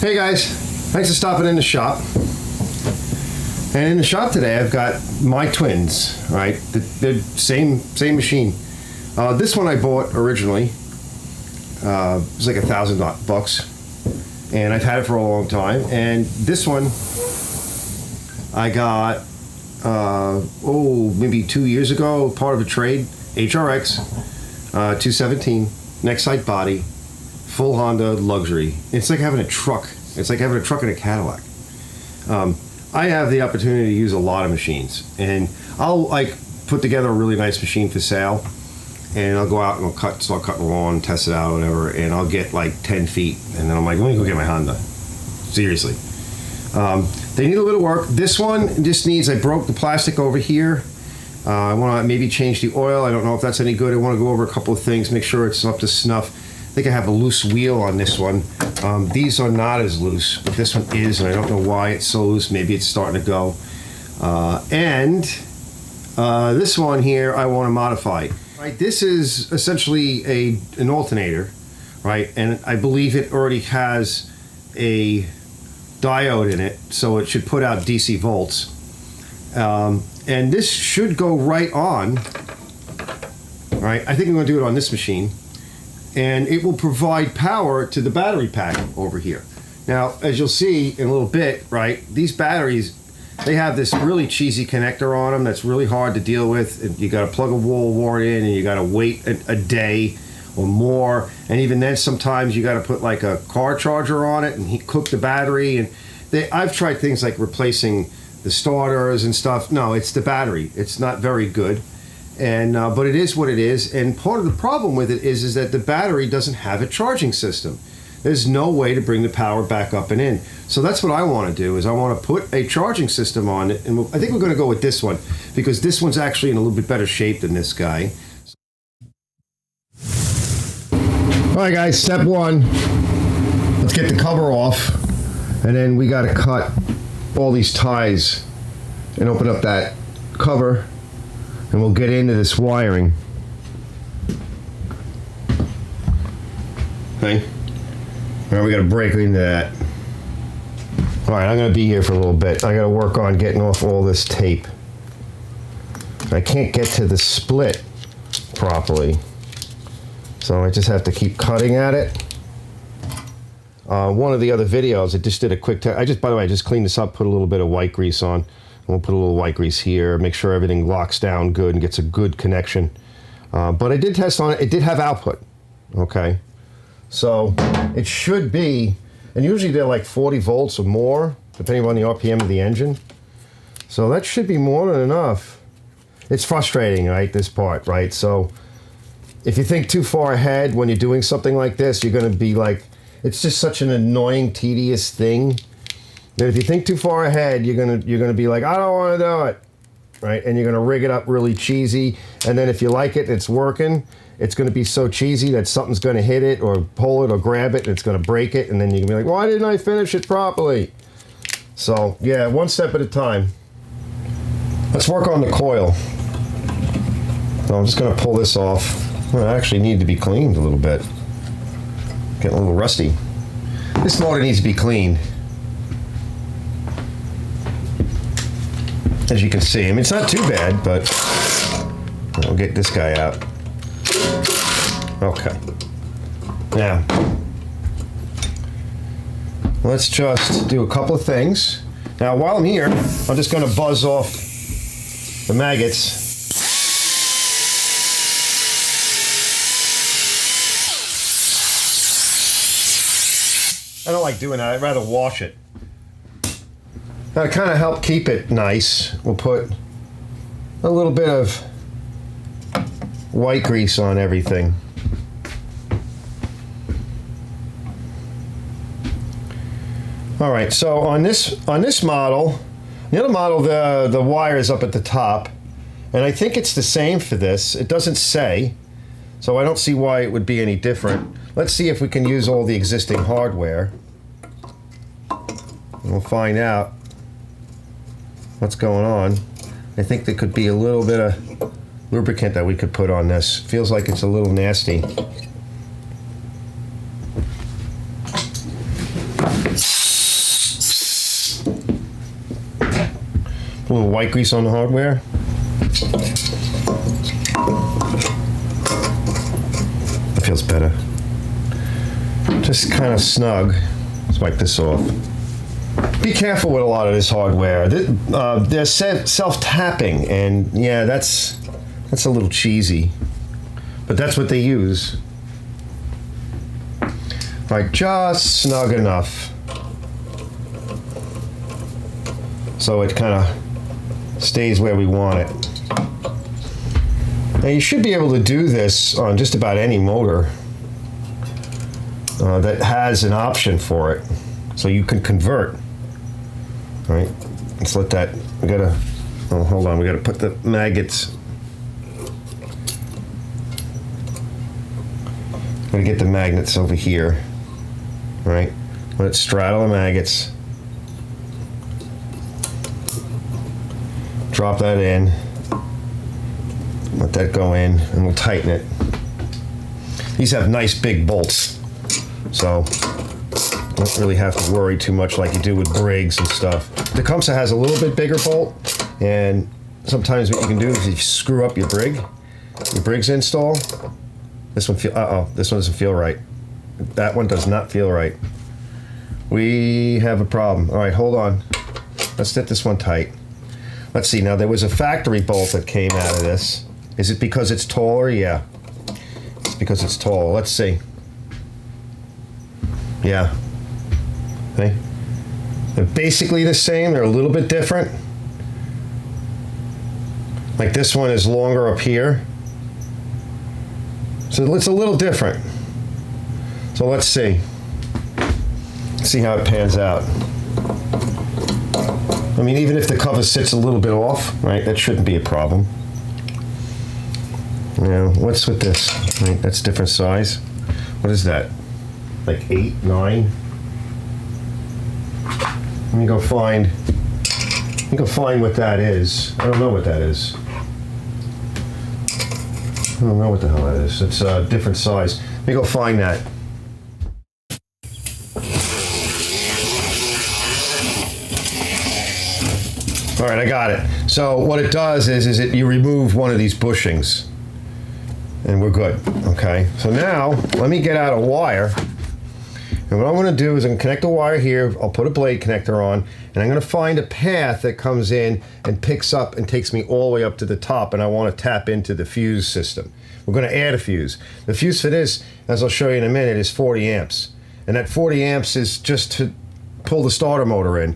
Hey guys, thanks for stopping in the shop. And in the shop today, I've got my twins, right? The same machine. This one I bought originally. It was like $1,000, and I've had it for a long time. And this one I got, maybe 2 years ago, part of a trade, HRX 217, next site body. Full Honda luxury. It's like having a truck. It's like having a truck and a Cadillac. I have the opportunity to use a lot of machines, and I'll like put together a really nice machine for sale, and I'll go out and I'll start cutting lawn, test it out, whatever, and I'll get like 10 feet, and then I'm like, let me go get my Honda. Seriously. They need a little work. This one just needs, I broke the plastic over here. I want to maybe change the oil. I don't know if that's any good. I want to go over a couple of things, make sure it's up to snuff. I think I have a loose wheel on this one. These are not as loose, but this one is, and I don't know why it's so loose. Maybe it's starting to go. This one here, I want to modify. Right, this is essentially an alternator, right? And I believe it already has a diode in it, so it should put out DC volts. And this should go right on. All right, I think I'm going to do it on this machine. And it will provide power to the battery pack over here. Now, as you'll see in a little bit, right, these batteries, they have this really cheesy connector on them that's really hard to deal with. You got to plug a wall wart in, and you got to wait a day or more. And even then, sometimes you got to put like a car charger on it and cook the battery. And I've tried things like replacing the starters and stuff. No, it's the battery. It's not very good. And but it is what it is, and part of the problem with it is that the battery doesn't have a charging system. There's no way to bring the power back up and in. So that's what I want to do, is I want to put a charging system on it, and I think we're going to go with this one, because this one's actually in a little bit better shape than this guy. All right, guys, step one. Let's get the cover off, and then we got to cut all these ties and open up that cover. And we'll get into this wiring. Okay. Now we got to break into that. All right, I'm going to be here for a little bit. I got to work on getting off all this tape. I can't get to the split properly, so I just have to keep cutting at it. One of the other videos, I just did a quick test. By the way, I just cleaned this up, put a little bit of white grease on. We'll put a little white grease here, make sure everything locks down good and gets a good connection. But I did test on it. It did have output, okay? So it should be, and usually they're like 40 volts or more, depending on the RPM of the engine. So that should be more than enough. It's frustrating, right, this part, right? So if you think too far ahead when you're doing something like this, you're gonna be like, it's just such an annoying, tedious thing. If you think too far ahead, you're gonna be like, I don't want to do it, right? And you're gonna rig it up really cheesy. And then if you like it and it's working, it's gonna be so cheesy that something's gonna hit it or pull it or grab it, and it's gonna break it. And then you're gonna be like, why didn't I finish it properly? So yeah, one step at a time. Let's work on the coil. So I'm just gonna pull this off. Well, I actually need to be cleaned a little bit. Getting a little rusty. This motor needs to be cleaned. As you can see, I mean, it's not too bad, but we'll get this guy out. Okay. Now, let's just do a couple of things. Now, while I'm here, I'm just going to buzz off the maggots. I don't like doing that. I'd rather wash it. Now, to kind of help keep it nice, we'll put a little bit of white grease on everything. All right, so on this model, the other model, the wire is up at the top, and I think it's the same for this. It doesn't say, so I don't see why it would be any different. Let's see if we can use all the existing hardware, and we'll find out what's going on. I think there could be a little bit of lubricant that we could put on this. Feels like it's a little nasty. A little white grease on the hardware. That feels better. Just kind of snug. Let's wipe this off. Be careful with a lot of this hardware. They're self-tapping, and yeah, that's a little cheesy, but that's what they use. Right, just snug enough so it kind of stays where we want it. Now you should be able to do this on just about any motor that has an option for it, so you can convert. All right, let's let that. We gotta. Oh, hold on. We gotta put the magnets. Gotta get the magnets over here. All right, let it straddle the maggots. Drop that in. Let that go in, and we'll tighten it. These have nice big bolts, so don't really have to worry too much like you do with Briggs and stuff. The Tecumseh has a little bit bigger bolt, and sometimes what you can do is you screw up your Briggs install. This one this one doesn't feel right. That one does not feel right. We have a problem. All right, hold on. Let's get this one tight. Let's see. Now there was a factory bolt that came out of this. Is it because it's taller? Yeah, it's because it's taller. Let's see. Yeah. Okay. They're basically the same. They're a little bit different. Like this one is longer up here. So it's a little different. So let's see. Let's see how it pans out. I mean, even if the cover sits a little bit off, right, that shouldn't be a problem. Now, what's with this? Right, that's different size. What is that? Like 8, 9? Let me go find what that is. I don't know what that is. I don't know what the hell that is. It's a different size. Let me go find that. All right, I got it. So what it does is you remove one of these bushings, and we're good. Okay. So now let me get out a wire. And what I'm going to do is I'm going to connect the wire here. I'll put a blade connector on, and I'm going to find a path that comes in and picks up and takes me all the way up to the top, and I want to tap into the fuse system. We're going to add a fuse. The fuse for this, as I'll show you in a minute, is 40 amps. And that 40 amps is just to pull the starter motor in.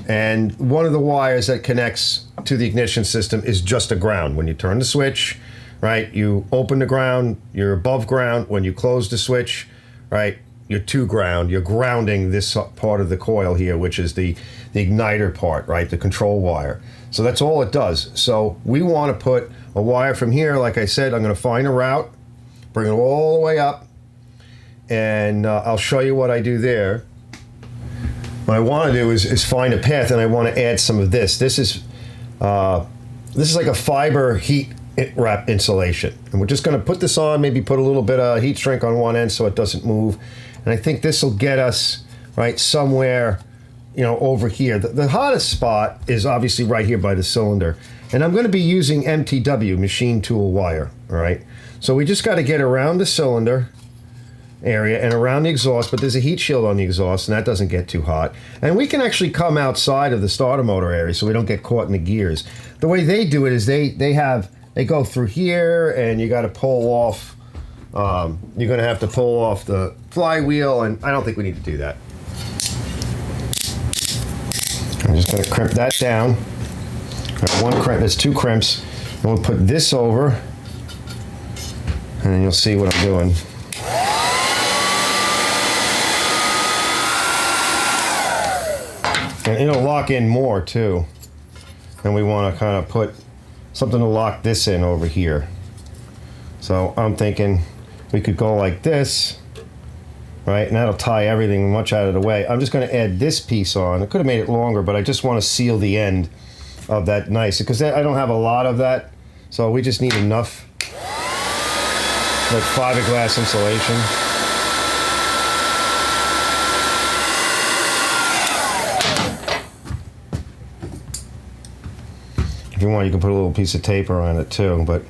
And one of the wires that connects to the ignition system is just a ground. When you turn the switch, right, you open the ground, you're above ground. When you close the switch, right, you're to ground. You're grounding this part of the coil here, which is the igniter part, right, the control wire. So that's all it does. So we want to put a wire from here. Like I said, I'm going to find a route, bring it all the way up, and I'll show you what I do there. What I want to do is find a path, and I want to add some of this. This is like a fiber heat wrap insulation, and we're just going to put this on. Maybe put a little bit of heat shrink on one end so it doesn't move. And I think this will get us right somewhere, you know, over here. The hottest spot is obviously right here by the cylinder, and I'm going to be using MTW, machine tool wire. All right, so we just got to get around the cylinder area and around the exhaust, but there's a heat shield on the exhaust, and that doesn't get too hot. And we can actually come outside of the starter motor area so we don't get caught in the gears. The way they do it is they go through here, and you got to pull off. You're going to have to pull off the flywheel, and I don't think we need to do that. I'm just going to crimp that down. One crimp, there's 2 crimps, and we'll put this over, and then you'll see what I'm doing. And it'll lock in more too. And we want to kind of put something to lock this in over here. So I'm thinking we could go like this, right? And that'll tie everything much out of the way. I'm just going to add this piece on. I could have made it longer, but I just want to seal the end of that nice, because I don't have a lot of that. So we just need enough, like fiberglass insulation. If you want, you can put a little piece of tape around it too, but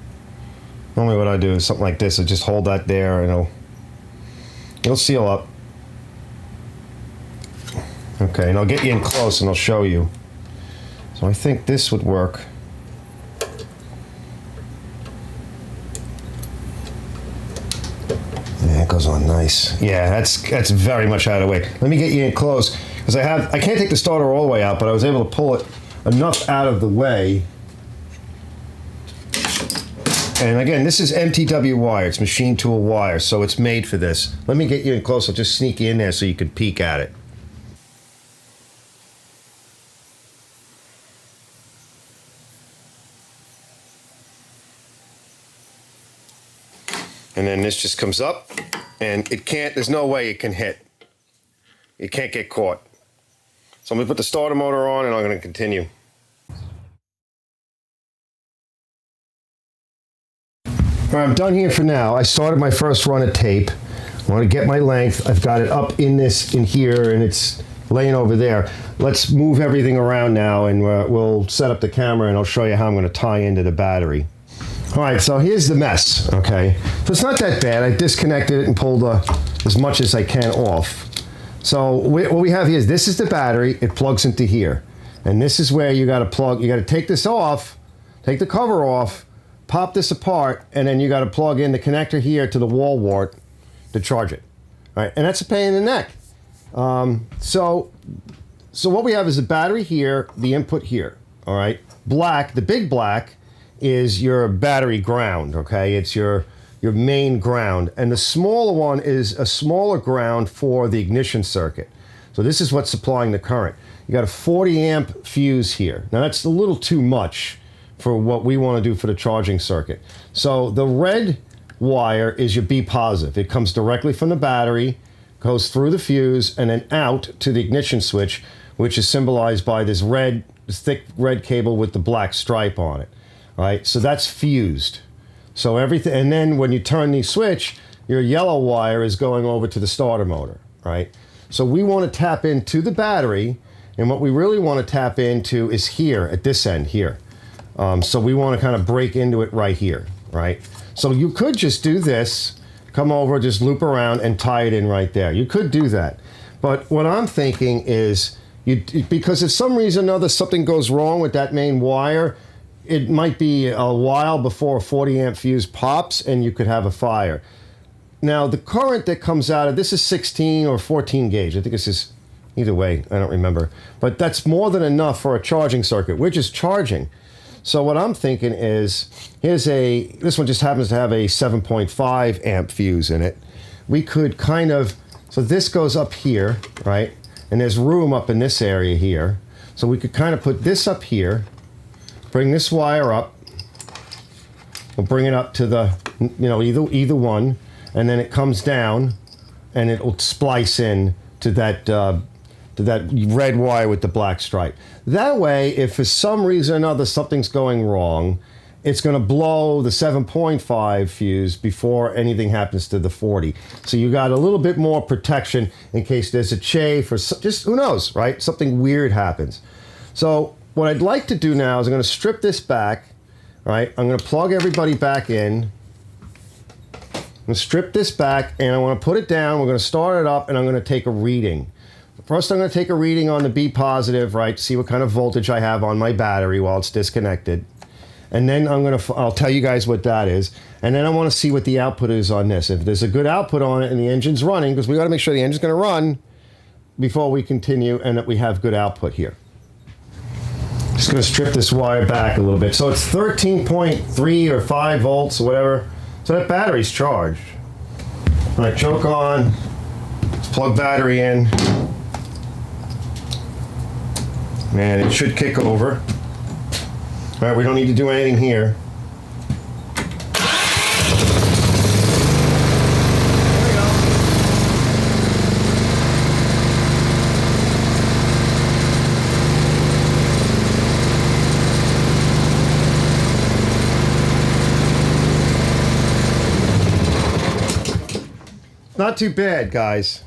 normally what I do is something like this. I just hold that there and it'll seal up. Okay, and I'll get you in close and I'll show you. So I think this would work. Yeah, it goes on nice. Yeah, that's very much out of the way. Let me get you in close, because I can't take the starter all the way out, but I was able to pull it enough out of the way. And again, this is MTW wire. It's machine tool wire, so it's made for this. Let me get you in close. I'll just sneak you in there so you can peek at it. And then this just comes up, and there's no way it can hit. It can't get caught. So I'm gonna put the starter motor on and I'm gonna continue. All right, I'm done here for now. I started my first run of tape. I want to get my length. I've got it up in here, and it's laying over there. Let's move everything around now, and we'll set up the camera, and I'll show you how I'm gonna tie into the battery. All right, so here's the mess, okay? So it's not that bad. I disconnected it and pulled as much as I can off. So what we have here is, this is the battery. It plugs into here. And this is where you gotta plug. You gotta take this off, take the cover off, pop this apart, and then you gotta plug in the connector here to the wall wart to charge it. All right, and that's a pain in the neck. So what we have is the battery here, the input here, all right? Black, the big black, is your battery ground, okay? It's your main ground. And the smaller one is a smaller ground for the ignition circuit. So this is what's supplying the current. You got a 40 amp fuse here. Now that's a little too much for what we want to do for the charging circuit. So the red wire is your B positive. It comes directly from the battery, goes through the fuse, and then out to the ignition switch, which is symbolized by this thick red cable with the black stripe on it. Right, so that's fused. So everything, and then when you turn the switch, your yellow wire is going over to the starter motor, right? So we want to tap into the battery, and what we really want to tap into is here, at this end here. So we want to kind of break into it right here, right? So you could just do this, come over, just loop around and tie it in right there. You could do that. But what I'm thinking is, because if some reason or another something goes wrong with that main wire, it might be a while before a 40 amp fuse pops and you could have a fire. Now the current that comes out of this is 16 or 14 gauge. I think this is, either way, I don't remember. But that's more than enough for a charging circuit. We're just charging. So what I'm thinking is, this one just happens to have a 7.5 amp fuse in it. We could kind of, so this goes up here, right? And there's room up in this area here. So we could kind of put this up here, bring this wire up. We'll bring it up to the, either one, and then it comes down, and it will splice in to that red wire with the black stripe. That way, if for some reason or another something's going wrong, it's going to blow the 7.5 fuse before anything happens to the 40. So you got a little bit more protection in case there's a chafe or just, who knows, right? Something weird happens. So what I'd like to do now is I'm going to strip this back, right? I'm going to plug everybody back in. I'm going to strip this back, and I want to put it down. We're going to start it up, and I'm going to take a reading. First, I'm going to take a reading on the B positive, right? See what kind of voltage I have on my battery while it's disconnected. And then I'll tell you guys what that is. And then I want to see what the output is on this. If there's a good output on it and the engine's running, because we got to make sure the engine's going to run before we continue and that we have good output here. Just going to strip this wire back a little bit. So it's 13.3 or 5 volts or whatever. So that battery's charged. All right, choke on. Let's plug battery in. Man, it should kick over. All right, we don't need to do anything here. Not too bad, guys.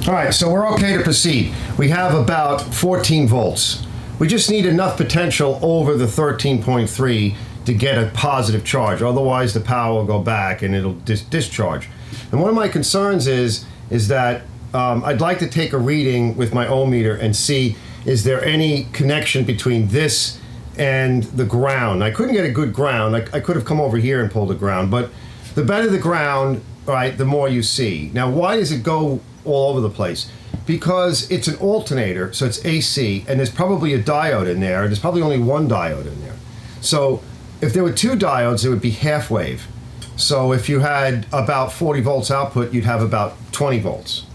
All right, so we're okay to proceed. We have about 14 volts. We just need enough potential over the 13.3 to get a positive charge. Otherwise, the power will go back and it'll discharge. And one of my concerns is that I'd like to take a reading with my ohm meter and see, is there any connection between this and the ground? I couldn't get a good ground. I could have come over here and pulled the ground, but the better the ground, right, the more you see. Now, why does it go all over the place? Because it's an alternator, so it's AC, and there's probably a diode in there. There's probably only one diode in there. So if there were two diodes, it would be half wave. So if you had about 40 volts output, you'd have about 20 volts.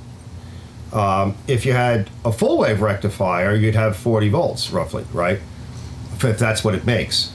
If you had a full wave rectifier, you'd have 40 volts roughly, right? If that's what it makes.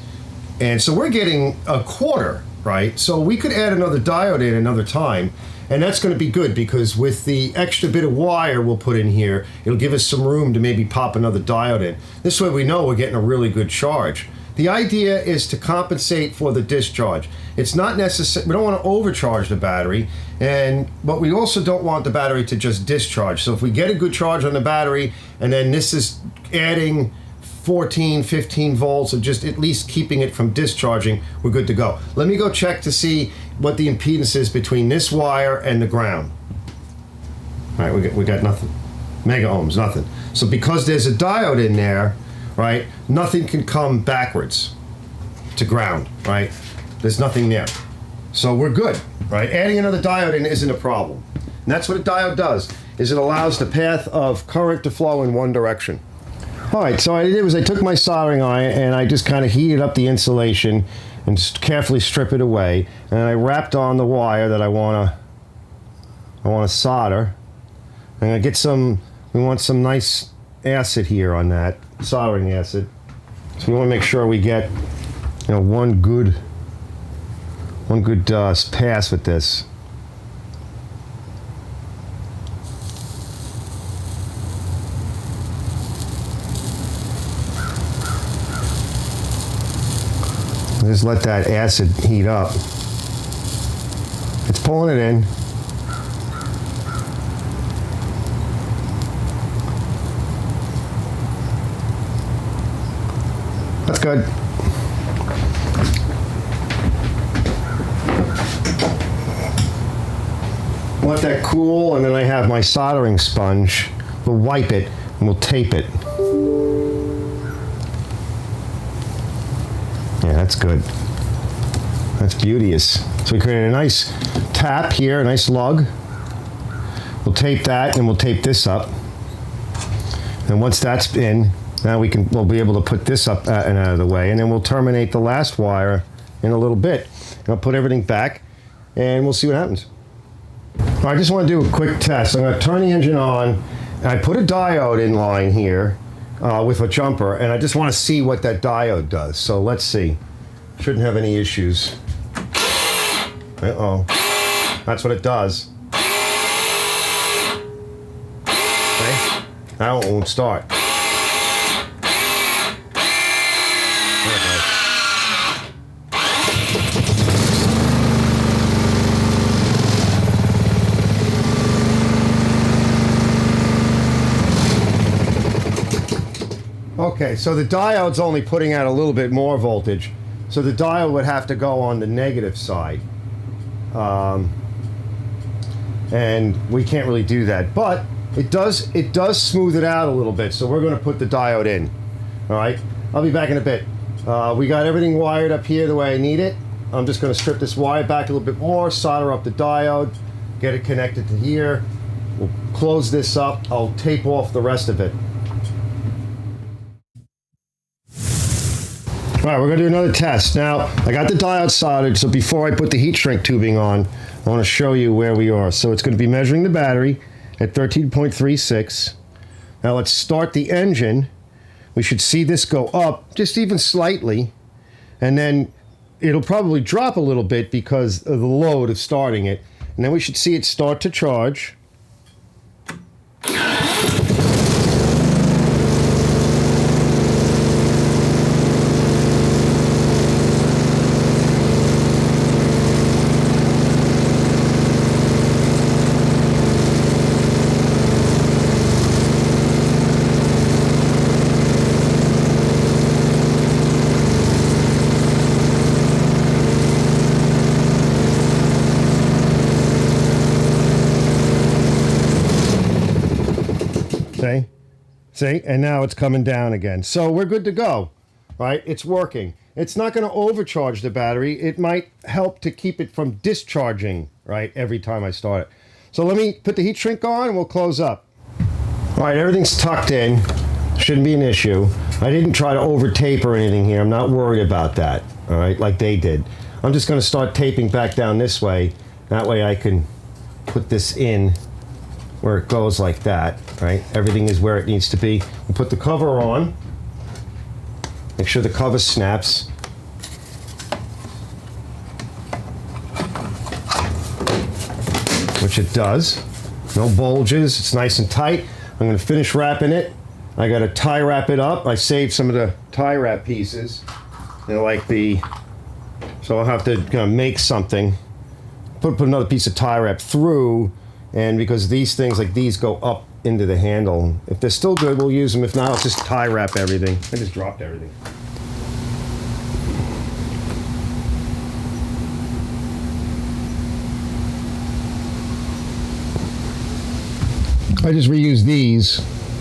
And so we're getting a quarter, right? So we could add another diode in another time, and that's going to be good because with the extra bit of wire we'll put in here, it'll give us some room to maybe pop another diode in. This way we know we're getting a really good charge. The idea is to compensate for the discharge. It's not necessary, we don't want to overcharge the battery, but we also don't want the battery to just discharge. So if we get a good charge on the battery, and then this is adding 14, 15 volts, or just at least keeping it from discharging, we're good to go. Let me go check to see what the impedance is between this wire and the ground. All right, we got nothing. Mega ohms, nothing. So because there's a diode in there, right, nothing can come backwards to ground, right? There's nothing there. So we're good, right? Adding another diode in isn't a problem. And that's what a diode does, is it allows the path of current to flow in one direction. All right, so what I did was I took my soldering iron and I just kind of heated up the insulation and just carefully strip it away. And I wrapped on the wire that I want to solder. And I get we want some nice acid here on that, soldering acid. So we want to make sure we get, one good pass with this. Just let that acid heat up. It's pulling it in. That's good. Let that cool, and then I have my soldering sponge. We'll wipe it and we'll tape it. Yeah, that's good. That's beauteous. So we created a nice tap here, a nice lug. We'll tape that and we'll tape this up. And once that's in, now we'll be able to put this up and out of the way, and then we'll terminate the last wire in a little bit. And I'll put everything back and we'll see what happens. All right, I just want to do a quick test. I'm going to turn the engine on, and I put a diode in line here with a jumper, and I just want to see what that diode does. So let's see. Shouldn't have any issues. Uh-oh. That's what it does. Okay. Now it won't start. Okay, so the diode's only putting out a little bit more voltage, so the diode would have to go on the negative side. And we can't really do that, but it does smooth it out a little bit, so we're going to put the diode in. All right, I'll be back in a bit. We got everything wired up here the way I need it. I'm just going to strip this wire back a little bit more, solder up the diode, get it connected to here. We'll close this up. I'll tape off the rest of it. All right, we're going to do another test. Now, I got the diode soldered, so before I put the heat shrink tubing on, I want to show you where we are. So it's going to be measuring the battery at 13.36. Now let's start the engine. We should see this go up just even slightly, and then it'll probably drop a little bit because of the load of starting it. And then we should see it start to charge. See, and now it's coming down again. So we're good to go, right? It's working. It's not going to overcharge the battery. It might help to keep it from discharging, right, every time I start it. So let me put the heat shrink on and we'll close up. All right, everything's tucked in. Shouldn't be an issue. I didn't try to over tape or anything here. I'm not worried about that, all right, like they did. I'm just going to start taping back down this way. That way I can put this in where it goes like that, right? Everything is where it needs to be. We'll put the cover on. Make sure the cover snaps. Which it does. No bulges, it's nice and tight. I'm gonna finish wrapping it. I gotta tie wrap it up. I saved some of the tie wrap pieces. They're like so I'll have to make something. Put another piece of tie wrap through, and because these things like these go up into the handle. If they're still good, we'll use them. If not, I'll just tie wrap everything. I just dropped everything. I just reuse these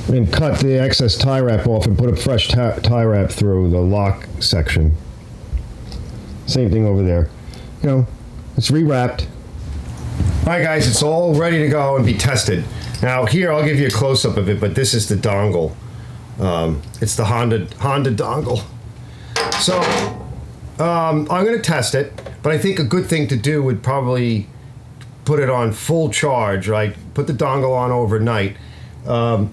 and cut the excess tie wrap off and put a fresh tie wrap through the lock section. Same thing over there. You know, it's rewrapped. All right, guys, it's all ready to go and be tested. Now here, I'll give you a close-up of it, but this is the dongle. It's the Honda dongle. So I'm going to test it, but I think a good thing to do would probably put it on full charge, right? Put the dongle on overnight.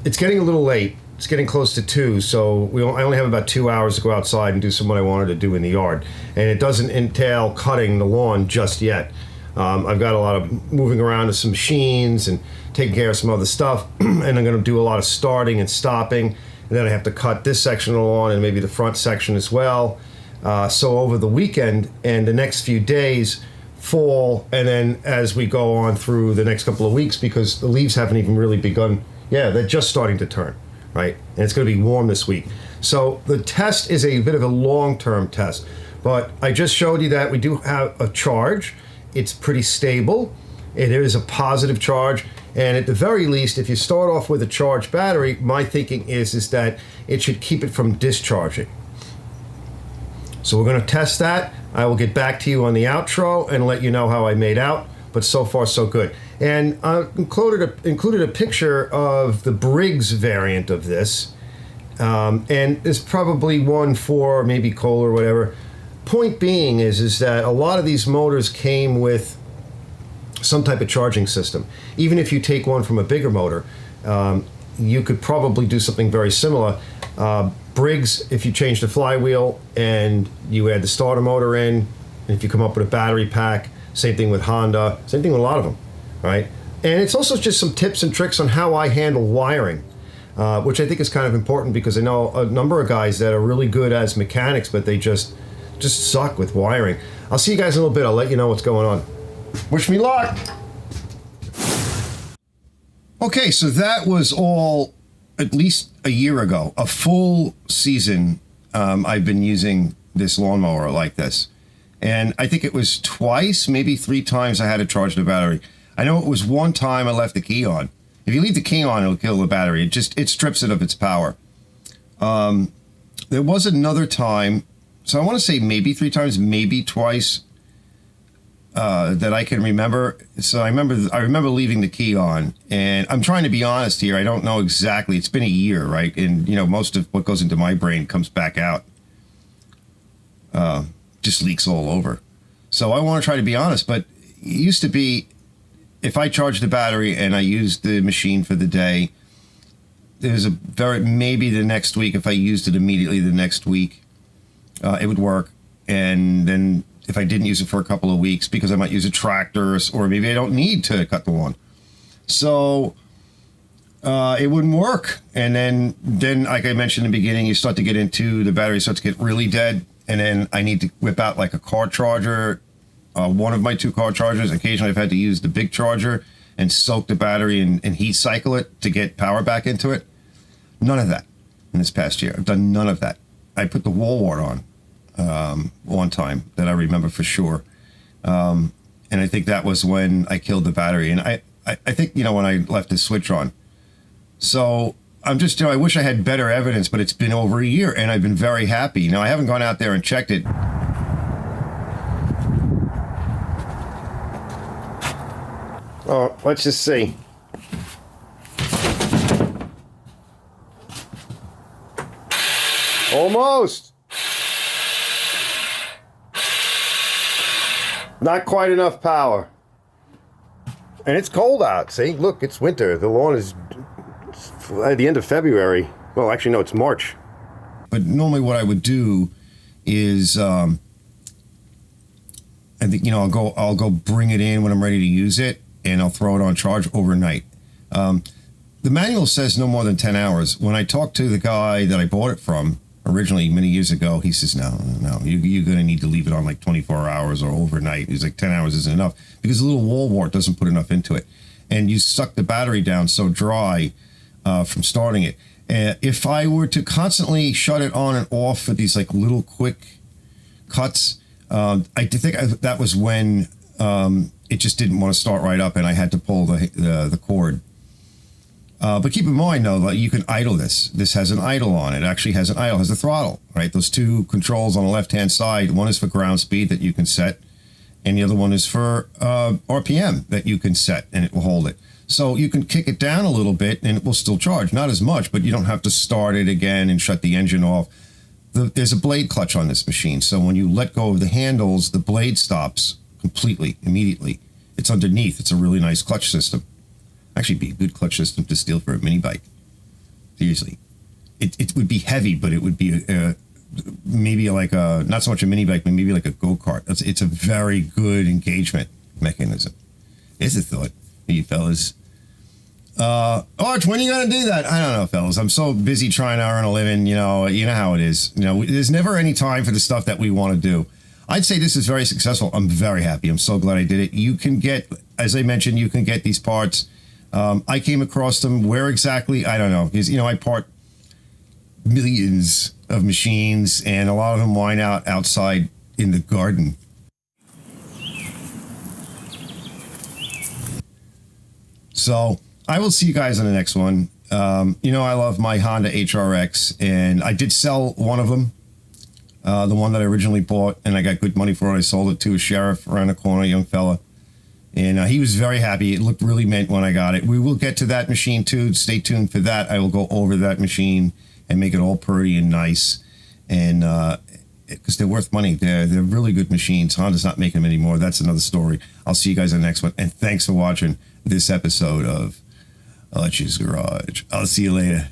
It's getting a little late. It's getting close to 2, so I only have about 2 hours to go outside and do some what I wanted to do in the yard. And it doesn't entail cutting the lawn just yet. I've got a lot of moving around to some machines and taking care of some other stuff. And I'm going to do a lot of starting and stopping. And then I have to cut this section of the lawn and maybe the front section as well. So over the weekend and the next few days, fall, and then as we go on through the next couple of weeks, because the leaves haven't even really begun. Yeah, they're just starting to turn, right? And it's going to be warm this week. So the test is a bit of a long-term test, but I just showed you that we do have a charge. It's pretty stable. It is a positive charge, and at the very least, if you start off with a charged battery, my thinking is that it should keep it from discharging. So we're going to test that. I will get back to you on the outro and let you know how I made out, but so far so good. And I included a picture of the Briggs variant of this, and there's probably one for maybe Coil or whatever. Point being is that a lot of these motors came with some type of charging system. Even if you take one from a bigger motor, you could probably do something very similar. Briggs, if you change the flywheel and you add the starter motor in, and if you come up with a battery pack, same thing with Honda, same thing with a lot of them, right? And it's also just some tips and tricks on how I handle wiring, which I think is kind of important because I know a number of guys that are really good as mechanics, but they just suck with wiring. I'll see you guys in a little bit. I'll let you know what's going on. Wish me luck. Okay, so that was all at least a year ago, a full season. I've been using this lawnmower like this. And I think it was twice, maybe 3 times I had to charge the battery. I know it was one time I left the key on. If you leave the key on, it'll kill the battery. It strips it of its power. There was another time, so I want to say maybe 3 times, maybe twice, that I can remember. So I remember leaving the key on, and I'm trying to be honest here. I don't know exactly. It's been a year, right? And you know, most of what goes into my brain comes back out. Just leaks all over. So I want to try to be honest, but it used to be if I charged the battery and I used the machine for the day, there's maybe the next week, if I used it immediately the next week, it would work. And then if I didn't use it for a couple of weeks, because I might use a tractor or maybe I don't need to cut the lawn. So it wouldn't work. And then like I mentioned in the beginning, you start to get into the battery starts to get really dead. And then I need to whip out like a car charger, one of my 2 car chargers. Occasionally I've had to use the big charger and soak the battery and heat cycle it to get power back into it. None of that in this past year. I've done none of that. I put the wall wart on one time that I remember for sure. And I think that was when I killed the battery. And I think, you know, when I left the switch on. So I wish I had better evidence, but it's been over a year and I've been very happy. Now, I haven't gone out there and checked it. Oh, let's just see. Almost. Not quite enough power. And it's cold out. See, look, it's winter. The lawn is at the end of February. Well, actually, no, it's March. But normally what I would do is, I think, you know, I'll go bring it in when I'm ready to use it, and I'll throw it on charge overnight. The manual says no more than 10 hours. When I talked to the guy that I bought it from originally many years ago, he says, no, you're going to need to leave it on like 24 hours or overnight. He's like, 10 hours isn't enough because the little wall wart doesn't put enough into it. And you suck the battery down so dry from starting it. If I were to constantly shut it on and off for these like little quick cuts, I think that was when it just didn't want to start right up and I had to pull the cord. But keep in mind, though, that you can idle this. This has an idle on it. It actually has an idle, has a throttle, right? Those two controls on the left-hand side. One is for ground speed that you can set, and the other one is for RPM that you can set, and it will hold it. So you can kick it down a little bit, and it will still charge. Not as much, but you don't have to start it again and shut the engine off. There's a blade clutch on this machine, so when you let go of the handles, the blade stops completely, immediately. It's underneath. It's a really nice clutch system. Actually be a good clutch system to steal for a mini bike. Seriously. It would be heavy, but it would be maybe like not so much a mini bike, but maybe like a go-kart. It's a very good engagement mechanism. It's a thought, you fellas. Arch, when are you going to do that? I don't know, fellas. I'm so busy trying to earn a living. You know how it is. You know, there's never any time for the stuff that we want to do. I'd say this is very successful. I'm very happy. I'm so glad I did it. You can get, as I mentioned, you can get these parts. I came across them. Where exactly? I don't know. Because, I part millions of machines, and a lot of them wind out outside in the garden. So I will see you guys on the next one. I love my Honda HRX, and I did sell one of them. The one that I originally bought, and I got good money for it. I sold it to a sheriff around the corner, a young fella. And he was very happy. It looked really mint when I got it. We will get to that machine too. Stay tuned for that. I will go over that machine and make it all pretty and nice. And because they're worth money. They're really good machines. Honda's not making them anymore. That's another story. I'll see you guys on the next one. And thanks for watching this episode of Arch's Garage. I'll see you later.